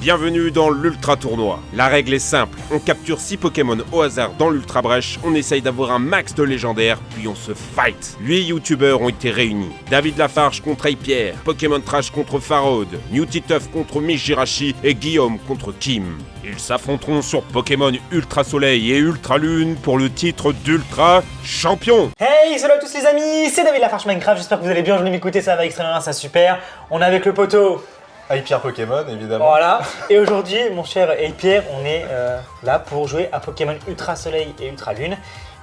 Bienvenue dans l'Ultra Tournoi. La règle est simple, on capture 6 Pokémon au hasard dans l'Ultra Brèche, on essaye d'avoir un max de légendaires, puis on se fight. 8 youtubeurs ont été réunis. David Lafarge contre Pierre, Pokémon Trash contre Farod, Newtituff contre Miss Jirachi et Guillaume contre Kim. Ils s'affronteront sur Pokémon Ultra Soleil et Ultra Lune pour le titre d'Ultra Champion. Hey, salut à tous les amis, c'est David Lafarge Minecraft, j'espère que vous allez bien, je voulais m'écouter, ça va extrêmement bien, ça super. On est avec le poteau. Pierre Pokémon, évidemment. Voilà, et aujourd'hui, mon cher Pierre, on est là pour jouer à Pokémon Ultra Soleil et Ultra Lune.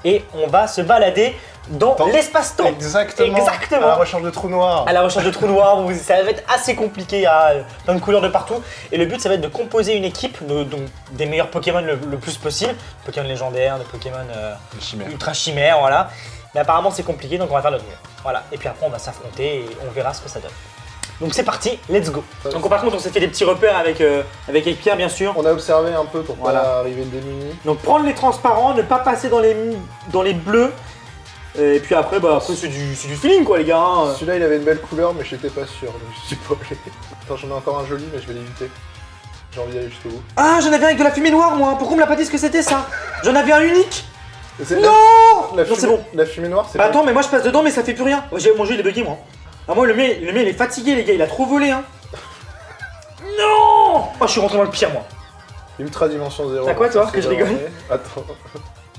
Et on va se balader dans l'espace-temps. Exactement. À la recherche de trous noirs. À la recherche de trous noirs, ça va être assez compliqué, il y a plein de couleurs de partout. Et le but, ça va être de composer une équipe donc, des meilleurs Pokémon le plus possible. Pokémon légendaires, des Pokémon ultra chimères, voilà. Mais apparemment, c'est compliqué, donc on va faire notre mieux. Voilà, et puis après, on va s'affronter et on verra ce que ça donne. Donc c'est parti, let's go. Donc par contre on s'est fait des petits repères avec Pierre bien sûr. On a observé un peu pour pas arriver démunis. Donc prendre les transparents, ne pas passer dans les bleus. Et puis après c'est du feeling quoi les gars. Hein. Celui-là il avait une belle couleur mais j'étais pas sûr, donc je suis pas allé. Attends, j'en ai encore un joli mais je vais l'éviter. J'ai envie d'aller jusqu'au bout. Ah, j'en avais un avec de la fumée noire moi, pourquoi on me l'a pas dit ce que c'était ça? J'en avais un unique. Non, non c'est bon. La fumée noire c'est attends mais moi je passe dedans mais ça fait plus rien. Mon jeu il est bugué moi. Ah moi le mien il est fatigué les gars, il a trop volé hein. Non. Oh je suis rentré dans le pire moi. Ultra dimension 0. T'as quoi toi que je rigole? Attends,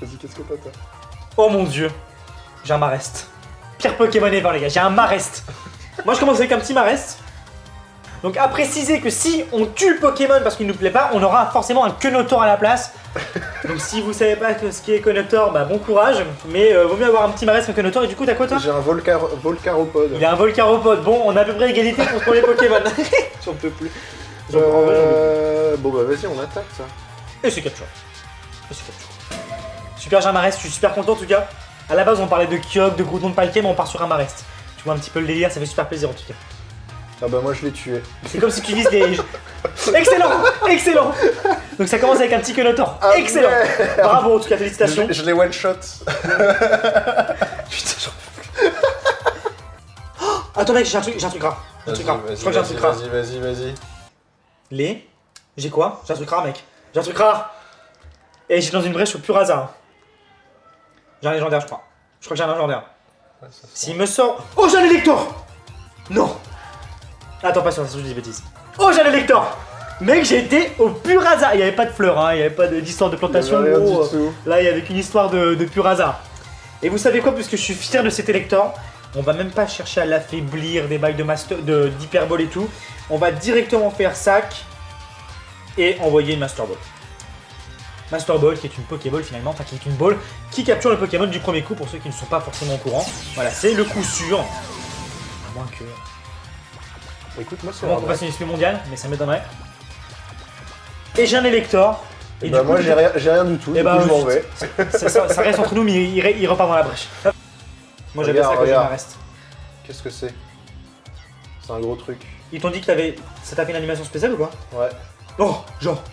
vas-y qu'est-ce que t'as toi? Oh mon dieu, j'ai un Marest. Pire Pokémon ever les gars, j'ai un Marest. Moi je commence avec un petit Marest. Donc à préciser que si on tue le Pokémon parce qu'il nous plaît pas, on aura forcément un Quenotor à la place. Donc si vous savez pas ce qui est Quenotor, bah bon courage. Mais vaut mieux avoir un petit Marest qu'un Quenotor. Et du coup t'as quoi toi? J'ai un Volcaropode. Il a un Volcaropode, bon on a à peu près égalité pour les Pokémon. J'en peux plus. Bon bah vas-y on attaque ça. Et c'est capture. Super, j'ai un Marest, je suis super content en tout cas. À la base on parlait de Kyogre, de Groudon, de Palkia, mais on part sur un Marest. Tu vois un petit peu le délire, ça fait super plaisir en tout cas. Ah bah moi je l'ai tué. C'est comme si tu vises des... Excellent, excellent. Donc ça commence avec un petit Quenotor. Excellent. Ouais. Bravo en tout cas, félicitations. Je l'ai one shot. Putain j'en peux plus. Attends mec, j'ai un truc rare. Je crois que j'ai un truc rare. Vas-y. J'ai quoi? J'ai un truc rare mec. J'ai un truc rare. Et j'ai dans une brèche au pur hasard. J'ai un légendaire je crois. Je crois que j'ai un légendaire. Ouais, s'il me sort... Oh j'ai un Elector. Non. Attends, pas sûr, je dis des bêtises. Oh, j'ai un Elector. Mec, j'ai été au pur hasard. Il n'y avait pas de fleurs, hein, il n'y avait pas d'histoire de plantation. Là, il y avait qu'une histoire de pur hasard. Et vous savez quoi, puisque je suis fier de cet Elector, on va même pas chercher à l'affaiblir, des bails d'hyperball et tout. On va directement faire sac et envoyer une Master Ball. Master Ball qui est une Pokéball finalement, enfin qui est une ball qui capture le Pokémon du premier coup pour ceux qui ne sont pas forcément au courant. Voilà, c'est le coup sûr. À moins que... Écoute, moi c'est on va passer une SP mondiale, mais ça m'étonnerait. Et j'ai un Elector. Et bah moi j'ai rien du tout, et bah je m'en vais. Ça reste entre nous, mais il repart dans la brèche. Moi j'avais ça quand je reste. Qu'est-ce que c'est? C'est un gros truc. Ils t'ont dit que ça t'a fait une animation spéciale ou quoi? Ouais. Oh, genre.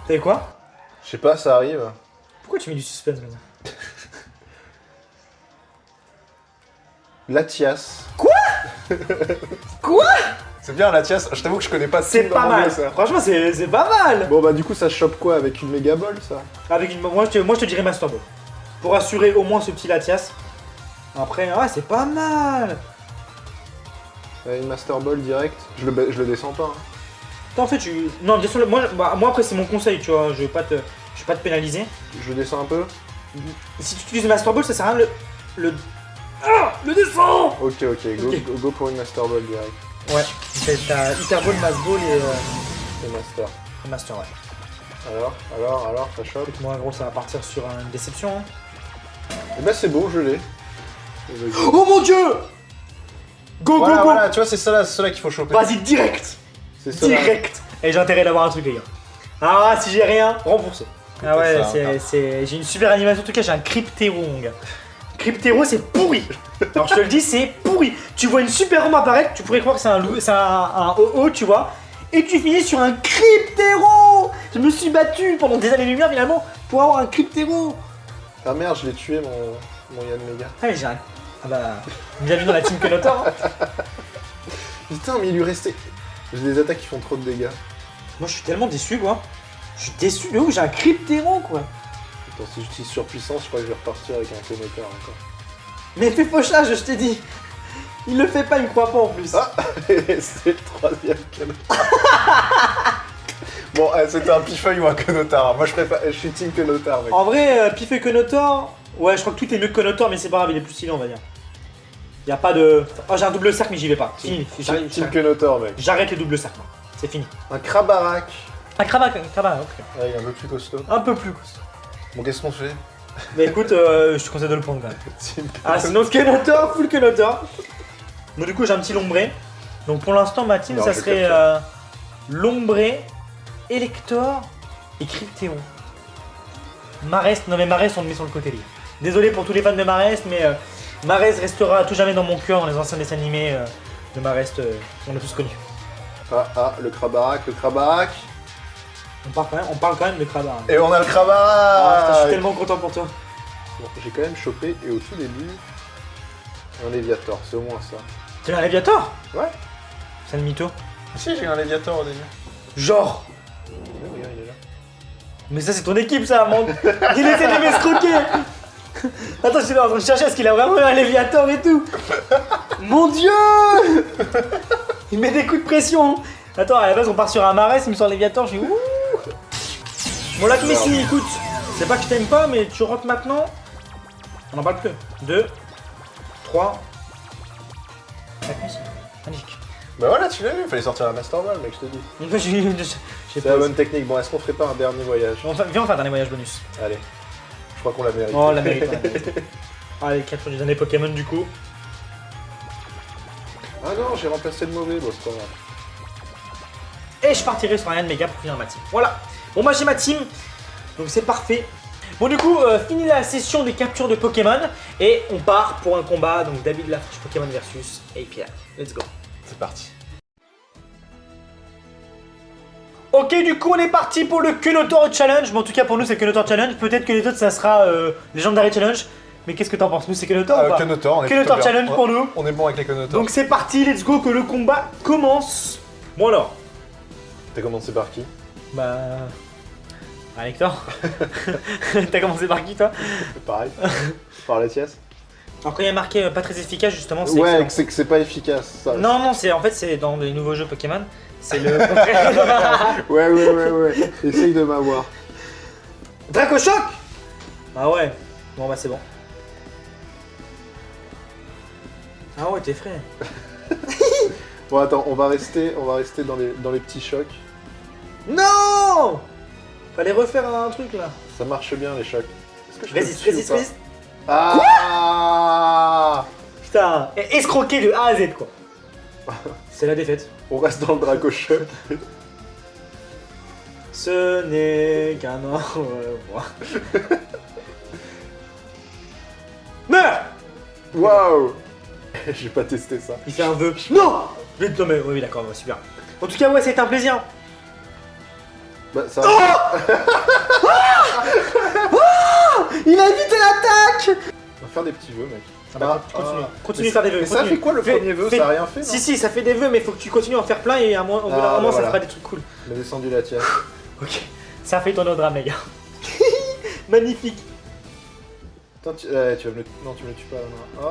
T'avais quoi? Je sais pas, ça arrive. Pourquoi tu mets du suspense maintenant? Latias. Quoi? Quoi? C'est bien Latias, je t'avoue que je connais pas. C'est pas mal ça. Franchement c'est pas mal. Bon bah du coup ça se chope quoi avec une méga ball ça? Avec une... moi je te dirais Master Ball. Pour assurer au moins ce petit Latias. Après c'est pas mal. Une Master Ball direct, je le descends pas. Hein. En fait non bien sûr moi après c'est mon conseil tu vois, je vais pas te pénaliser. Je le descends un peu. Si tu utilises le Master Ball ça sert à rien le descend. Ok, go pour une Master Ball direct. Ouais, t'as Hyper Ball, Mass Ball et Master. Et Master ouais. Alors, ça chope. Moi gros ça va partir sur une déception hein. Et bah c'est bon, je l'ai. Oh mon dieu. Go. Voilà, tu vois c'est ça là qu'il faut choper. Vas-y direct. C'est ça. Direct. Et j'ai intérêt d'avoir un truc les gars. Ah si j'ai rien, remboursé. Ah ouais, j'ai une super animation en tout cas, j'ai un Cryptero mon gars. Cryptero c'est pourri. Alors je te le dis, c'est pourri. Tu vois une super arme apparaître, tu pourrais croire que c'est un OO, tu vois. Et tu finis sur un Cryptero. Je me suis battu pendant des années-lumière finalement pour avoir un Cryptero. Ah merde, je l'ai tué mon Yann Mega. Ah mais j'ai un... Ah bah... Bienvenue dans la team Quenotor. Putain mais il lui restait... J'ai des attaques qui font trop de dégâts. Moi je suis tellement déçu quoi. Je suis déçu de ouf, j'ai un cryptéron quoi. Attends, si j'utilise surpuissance, je crois que je vais repartir avec un Clonotar encore. Mais fais fauchage, je t'ai dit. Il le fait pas, il me croit pas en plus. Ah c'est le troisième Clonotar. Bon, c'était un Pifeuille ou un Clonotar. Moi je suis team Clonotar, mec. En vrai, Pif et Conotor, ouais, je crois que tout est mieux que Conotor, mais c'est pas grave, il est plus stylé, on va dire. Y a pas de. Oh, j'ai un double cercle, mais j'y vais pas. Fini. Team Clonotar, mec. J'arrête les doubles cercles. C'est fini. Un Krabarak. Un Krabarak, ok. Ouais, il est un peu plus costaud. Un peu plus costaud. Bon, qu'est-ce qu'on fait? Mais écoute, je te conseille de le prendre quand même. Team Ah, sinon Conotor, full Conotor. Bon, du coup, j'ai un petit Lombré. Donc pour l'instant, ma team, Non, ça je serait capture. Lombré, Elector et Cryptéon. Marest, non mais Marest, on le met sur le côté, les gars. Désolé pour tous les fans de Marest, mais Marest restera à tout jamais dans mon cœur dans les anciens dessins animés de Marest, on l'a tous connu. le Krabarak. On parle quand même de Krabar. Et on a le Ah, putain, je Krabarak. suis tellement content pour toi. Bon, j'ai quand même chopé, et au tout début, un Léviator, c'est au moins ça. Tu as un Léviator? Ouais. C'est le mytho. Si, j'ai eu un Léviator au début. Genre. Ouais, regarde, il est là. Mais ça c'est ton équipe ça, man. Il essaie de m'escroquer. Attends, je suis là en train de chercher, est-ce qu'il a vraiment un Léviator et tout? Mon dieu. Il met des coups de pression. Attends, à la base on part sur un Marès, il me sort Léviator, je suis ouh. Bon là Messi, écoute, c'est pas que je t'aime pas, mais tu rentres maintenant. On en parle plus. 2, 3, 4 Messi. Magnifique. Bah voilà, tu l'as vu, il fallait sortir la Master Ball, mec, je te dis. Donc, j'ai C'est la bonne technique. Bon, est-ce qu'on ferait pas un dernier voyage? Viens, on fait un dernier voyage bonus. Allez. Je crois qu'on l'a mérité. Oh, la mérite. Allez, 4 du dernier Pokémon du coup. Ah non, j'ai remplacé le mauvais, bon, c'est pas grave. Et je partirai sur un Ryan Mega pour finir ma team. Voilà. Bon, moi j'ai ma team. Donc c'est parfait. Bon, du coup, fini la session des captures de Pokémon. Et on part pour un combat. Donc David Lafarge Pokémon versus API. Let's go. C'est parti. Ok, du coup, on est parti pour le Kunotor Challenge. Bon, en tout cas, pour nous, c'est le Kunotor Challenge. Peut-être que les autres, ça sera Legendary Challenge. Mais qu'est-ce que t'en penses? Nous, c'est Kunotor ou pas? Clonotor, on est Kunotor plutôt bien. Challenge pour nous. On est bon avec les Clonotor. Donc c'est parti, let's go, que le combat commence. Bon alors, T'as commencé par qui? bah... Ah, Hector. T'as commencé par qui, toi? Pareil. Par la tiesse. Alors quand il y a marqué pas très efficace, justement, c'est Ouais, excellent. c'est que c'est pas efficace, ça. Non, non, c'est en fait, c'est dans les nouveaux jeux Pokémon. C'est le contraire. Ouais. Essaye de m'avoir. Draco Choc. Ah ouais. Bon bah c'est bon. Ah ouais, t'es frais. Bon, attends, on va rester dans les petits chocs. Non. Fallait refaire un truc là. Ça marche bien, les chocs. Est-ce que je peux Résiste, le tuer résiste, ou pas? résiste. Ah Putain, escroqué de A à Z quoi. C'est la défaite. On reste dans le Draco Choc. Ce n'est qu'un au revoir. Meurs. Waouh. J'ai pas testé ça. Il fait un vœu. Non. Je vais te nommer. Oui, d'accord, ouais, super. En tout cas, ouais, c'était un plaisir. Bah, ça... Il a évité l'attaque. On va faire des petits vœux, mec. Ah bah, continue. Continue de faire des vœux. Mais ça fait quoi le premier vœu? Ça a rien fait, non? Si, ça fait des vœux, mais faut que tu continues à en faire plein et à moi, au bout d'un moment, ça voilà. fera des trucs cool. On a descendu la tienne. Ok. Ça fait ton drame, les gars. Magnifique. Attends, tu vas me le... Non, tu me le tues pas, non.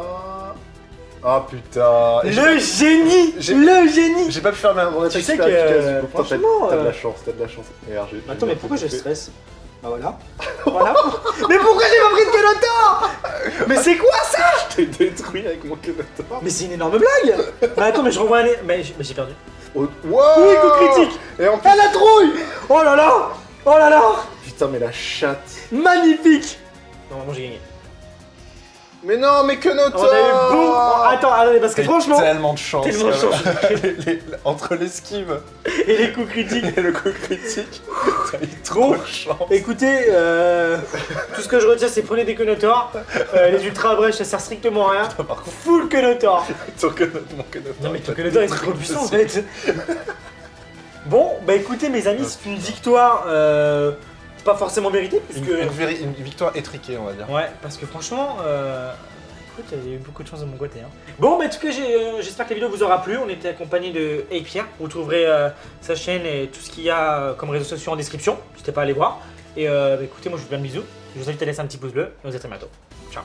Ah putain. Et Le génie. j'ai- Le génie. j'ai pas pu faire mon attaque sais super que, efficace du coup. Putain, franchement, t'as de la chance, t'as de la chance. Regarde, Attends, mais pourquoi je stresse? Bah voilà. Voilà. Mais pourquoi j'ai pas pris de Kelotor? Mais c'est quoi ça? Je t'ai détruit avec mon Clonotor. Mais c'est une énorme blague. Mais attends, mais je renvoie un... Mais j'ai perdu. Oh, wow. Oui, coup critique. Et en plus... Ah, la trouille. Oh là là. Oh là là. Putain, mais la chatte. Magnifique. Normalement, j'ai gagné. Mais non, mais Clonotor. On a eu bon... Attends, parce que franchement... Tellement de chance. Tellement de chance. Entre l'esquive Et les coups critiques. et le coup critique, t'as eu trop de chance. Écoutez, tout ce que je retiens, c'est prenez des Kelotor. Les ultra brèches, ça sert strictement à rien. Par contre, Full Kelotor. mon Clonotor. Non mais ton Kelotor est trop puissant en fait. Bon, bah écoutez mes amis, c'est une victoire pas forcément méritée puisque... Une victoire étriquée, on va dire. Ouais, parce que franchement, Écoute, il y a eu beaucoup de chance de mon côté. Hein. Bon, bah, en tout cas, j'espère que la vidéo vous aura plu. On était accompagné de Hey Pierre. Vous trouverez sa chaîne et tout ce qu'il y a comme réseaux sociaux en description. N'hésitez pas à aller voir. Et écoutez, moi je vous fais plein de bisous. Je vous invite à laisser un petit pouce bleu. Et on se dit à très bientôt. Ciao.